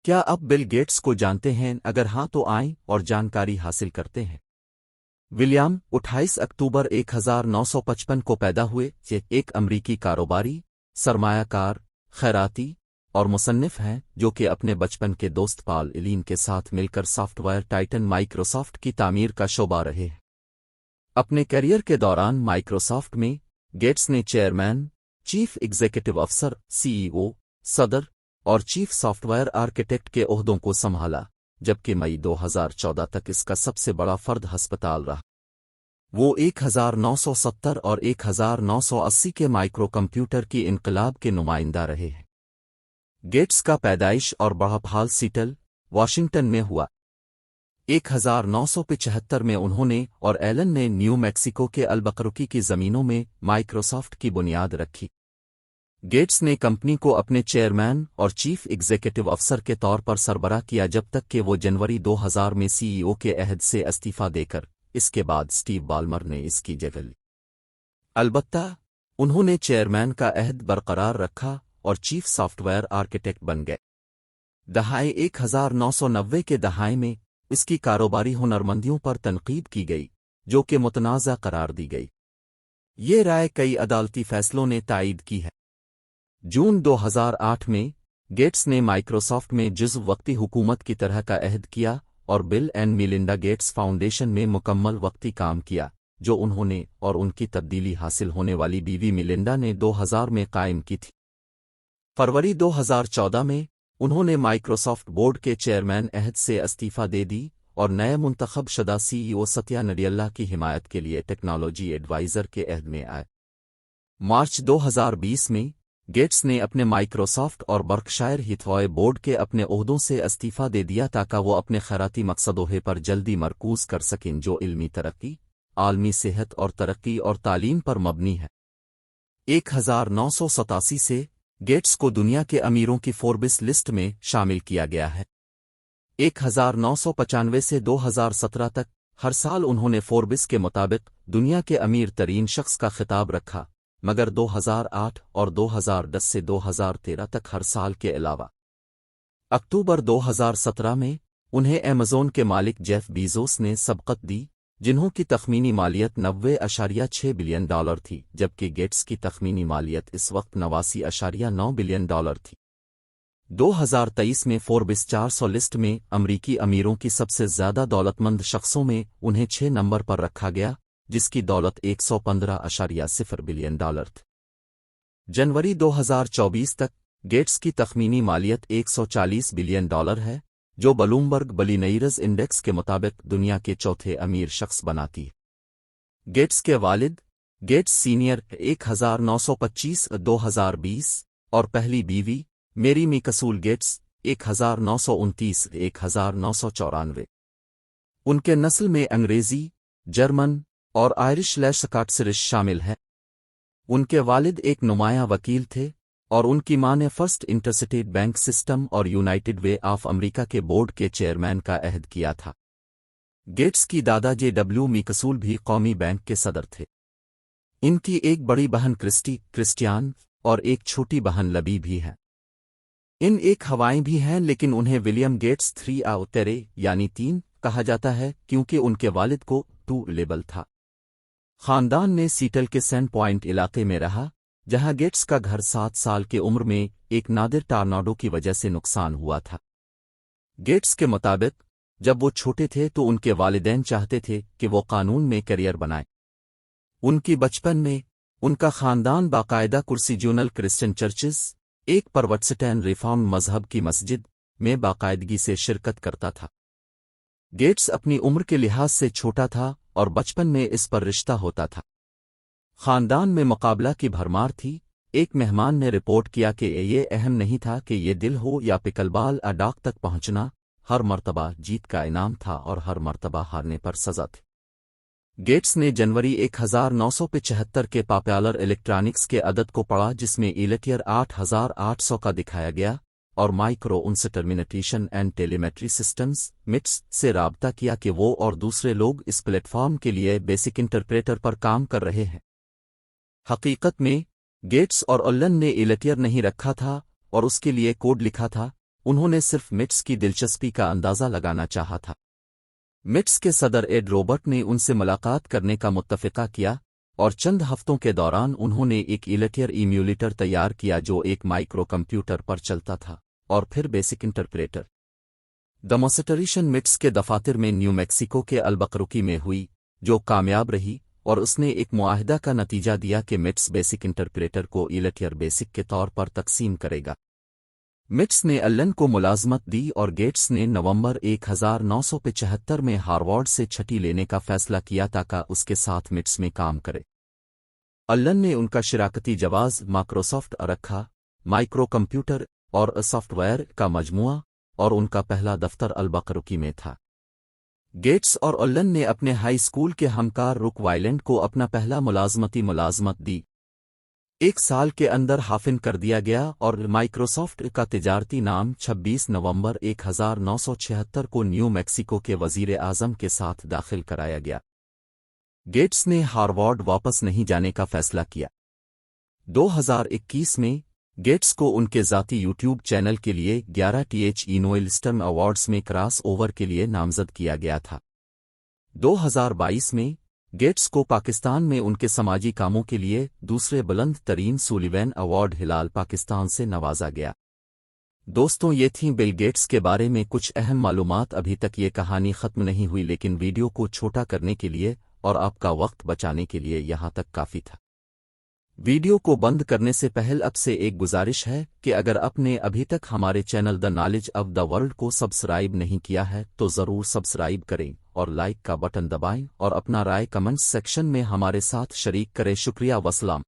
کیا آپ Bill Gates کو جانتے ہیں؟ اگر ہاں تو آئیں اور جانکاری حاصل کرتے ہیں۔ ولیام 28 اکتوبر 1955 کو پیدا ہوئے، یہ ایک امریکی کاروباری، سرمایہ کار، خیراتی اور مصنف ہیں جو کہ اپنے بچپن کے دوست پال ایلین کے ساتھ مل کر سافٹ ویئر ٹائٹن مائکروسافٹ کی تعمیر کا شعبہ رہے ہیں۔ اپنے کیریئر کے دوران مائکروسافٹ میں گیٹس نے چیئرمین، چیف ایگزیکٹو افسر، CEO، صدر اور چیف سافٹ ویئر آرکیٹیکٹ کے عہدوں کو سنبھالا، جبکہ مئی 2014 تک اس کا سب سے بڑا فرد ہسپتال رہا۔ وہ 1970 اور 1980 کے مائکرو کمپیوٹر کی انقلاب کے نمائندہ رہے ہیں۔ گیٹس کا پیدائش اور بڑھاپال سیٹل، واشنگٹن میں ہوا۔ 1975 میں انہوں نے اور ایلن نے نیو میکسیکو کے البقرقی کی زمینوں میں مائکروسافٹ کی بنیاد رکھی۔ گیٹس نے کمپنی کو اپنے چیئرمین اور چیف ایگزیکٹو افسر کے طور پر سربراہ کیا جب تک کہ وہ جنوری 2000 میں CEO کے عہد سے استعفیٰ دے کر اس کے بعد سٹیو بالمر نے اس کی جگہ لی۔ البتہ انہوں نے چیئرمین کا عہد برقرار رکھا اور چیف سافٹ ویئر آرکیٹیکٹ بن گئے۔ دہائی 1990 کے دہائی میں اس کی کاروباری ہنرمندیوں پر تنقید کی گئی جو کہ متنازع قرار دی گئی۔ یہ رائے کئی عدالتی فیصلوں نے تائید کی ہے۔ جون 2008 میں گیٹس نے مائکروسافٹ میں جزو وقتی حکومت کی طرح کا عہد کیا اور بل اینڈ میلنڈا گیٹس فاؤنڈیشن میں مکمل وقتی کام کیا، جو انہوں نے اور ان کی تبدیلی حاصل ہونے والی بیوی میلنڈا نے 2000 میں قائم کی تھی۔ فروری 2014 میں انہوں نے مائکروسافٹ بورڈ کے چیئرمین عہد سے استعفیٰ دے دی اور نئے منتخب شدہ CEO ستیا نڈیلا کی حمایت کے لیے ٹیکنالوجی ایڈوائزر کے عہد میں آئے۔ مارچ 2020 میں گیٹس نے اپنے مائکروسافٹ اور برکشائر ہیتھوے بورڈ کے اپنے عہدوں سے استعفیٰ دے دیا تاکہ وہ اپنے خیراتی مقصدوں پر جلدی مرکوز کر سکیں جو علمی ترقی، عالمی صحت اور ترقی اور تعلیم پر مبنی ہے۔ 1987 سے گیٹس کو دنیا کے امیروں کی فوربس لسٹ میں شامل کیا گیا ہے۔ 1995 سے 2017 تک ہر سال انہوں نے فوربس کے مطابق دنیا کے امیر ترین شخص کا خطاب رکھا، مگر 2008 اور 2010 سے 2013 تک ہر سال کے علاوہ۔ اکتوبر 2017 میں انہیں ایمیزون کے مالک جیف بیزوس نے سبقت دی، جنہوں کی تخمینی مالیت $90.6 بلین تھی، جبکہ گیٹس کی تخمینی مالیت اس وقت $89.9 بلین تھی۔ 2023 میں فوربس 400 لسٹ میں امریکی امیروں کی سب سے زیادہ دولت مند شخصوں میں انہیں 6 نمبر پر رکھا گیا، جس کی دولت $115.0 بلین تھی۔ جنوری 2024 تک گیٹس کی تخمینی مالیت $140 بلین ہے، جو بلومبرگ بلینئرز انڈیکس کے مطابق دنیا کے چوتھے امیر شخص بناتی ہے۔ گیٹس کے والد گیٹس سینئر 1925 2020 اور پہلی بیوی میری میکسول گیٹس 1929 1994۔ ان کے نسل میں انگریزی، جرمن اور آئرش سکاٹسرش شامل ہیں۔ ان کے والد ایک نمایاں وکیل تھے اور ان کی ماں نے فرسٹ انٹرسٹیٹ بینک سسٹم اور یونائٹڈ وے آف امریکہ کے بورڈ کے چیئرمین کا عہد کیا تھا۔ گیٹس کی دادا JW میکسول بھی قومی بینک کے صدر تھے۔ ان کی ایک بڑی بہن کرسٹیان اور ایک چھوٹی بہن لبی بھی ہے۔ ان ایک ہوائیں بھی ہیں، لیکن انہیں ولیم گیٹس 3 یعنی 3 کہا جاتا ہے کیونکہ ان کے والد کو 2 لیبل تھا۔ خاندان نے سیٹل کے سینڈ پوائنٹ علاقے میں رہا، جہاں گیٹس کا گھر 7 سال کی عمر میں ایک نادر ٹارناڈو کی وجہ سے نقصان ہوا تھا۔ گیٹس کے مطابق جب وہ چھوٹے تھے تو ان کے والدین چاہتے تھے کہ وہ قانون میں کیریئر بنائیں۔ ان کی بچپن میں ان کا خاندان باقاعدہ کرسیجونل کرسچن چرچز، ایک پروٹسٹینٹ ریفارم مذہب کی مسجد، میں باقاعدگی سے شرکت کرتا تھا۔ گیٹس اپنی عمر کے لحاظ سے چھوٹا تھا اور بچپن میں اس پر رشتہ ہوتا تھا۔ خاندان میں مقابلہ کی بھرمار تھی۔ ایک مہمان نے رپورٹ کیا کہ یہ اہم نہیں تھا کہ یہ دل ہو یا پکل بال اڈاک تک پہنچنا، ہر مرتبہ جیت کا انعام تھا اور ہر مرتبہ ہارنے پر سزا تھی۔ گیٹس نے جنوری 1975 کے پاپولر الیکٹرانکس کے عدد کو پڑھا جس میں ایلیٹیر 8800 کا دکھایا گیا اور مائکرو انسٹرمنٹیشن اینڈ ٹیلیمیٹری سسٹمز MITS سے رابطہ کیا کہ وہ اور دوسرے لوگ اس پلیٹ فارم کے لیے بیسک انٹرپریٹر پر کام کر رہے ہیں۔ حقیقت میں گیٹس اور ایلن نے ایلیٹیر نہیں رکھا تھا اور اس کے لیے کوڈ لکھا تھا، انہوں نے صرف مٹس کی دلچسپی کا اندازہ لگانا چاہا تھا۔ مٹس کے صدر ایڈ روبرٹ نے ان سے ملاقات کرنے کا متفقہ کیا اور چند ہفتوں کے دوران انہوں نے ایک ایلیٹر ایمیولیٹر تیار کیا جو ایک مائکرو کمپیوٹر پر چلتا تھا، اور پھر بیسک انٹرپریٹر۔ ڈیمونسٹریشن مٹس کے دفاتر میں نیو میکسیکو کے البقرقی میں ہوئی، جو کامیاب رہی، اور اس نے ایک معاہدہ کا نتیجہ دیا کہ مٹس بیسک انٹرپریٹر کو ایلیٹر بیسک کے طور پر تقسیم کرے گا۔ مٹس نے ایلن کو ملازمت دی اور گیٹس نے نومبر 1975 میں ہارورڈ سے چھٹی لینے کا فیصلہ کیا تاکہ اس کے ساتھ مٹس میں کام کرے۔ ایلن نے ان کا شراکتی جواز مائکروسافٹ رکھا، مائکرو کمپیوٹر اور سافٹ ویئر کا مجموعہ، اور ان کا پہلا دفتر البقرقی میں تھا۔ گیٹس اور ایلن نے اپنے ہائی اسکول کے ہمکار رک وائلینڈ کو اپنا پہلا ملازمت دی۔ 1 سال کے اندر حافظ کر دیا گیا اور مائکروسافٹ کا تجارتی نام 26 نومبر 1976 کو نیو میکسیکو کے وزیر اعظم کے ساتھ داخل کرایا گیا۔ گیٹس نے ہارورڈ واپس نہیں جانے کا فیصلہ کیا۔ 2021 میں گیٹس کو ان کے ذاتی یوٹیوب چینل کے لیے 11 نوئل اسٹرم ایوارڈز میں کراس اوور کے لیے نامزد کیا گیا تھا۔ 2022 میں گیٹس کو پاکستان میں ان کے سماجی کاموں کے لیے دوسرے بلند ترین سولیوین ایوارڈ ہلال پاکستان سے نوازا گیا۔ دوستوں، یہ تھیں بل گیٹس کے بارے میں کچھ اہم معلومات۔ ابھی تک یہ کہانی ختم نہیں ہوئی، لیکن ویڈیو کو چھوٹا کرنے کے لیے اور آپ کا وقت بچانے کے لیے یہاں تک کافی تھا۔ ویڈیو کو بند کرنے سے پہل اب سے ایک گزارش ہے کہ اگر آپ نے ابھی تک ہمارے channel the knowledge of the world کو سبسکرائب نہیں کیا ہے تو ضرور سبسکرائب کریں اور لائک کا بٹن دبائیں اور اپنا رائے کمنٹس سیکشن میں ہمارے ساتھ شریک کریں۔ شکریہ، وسلام۔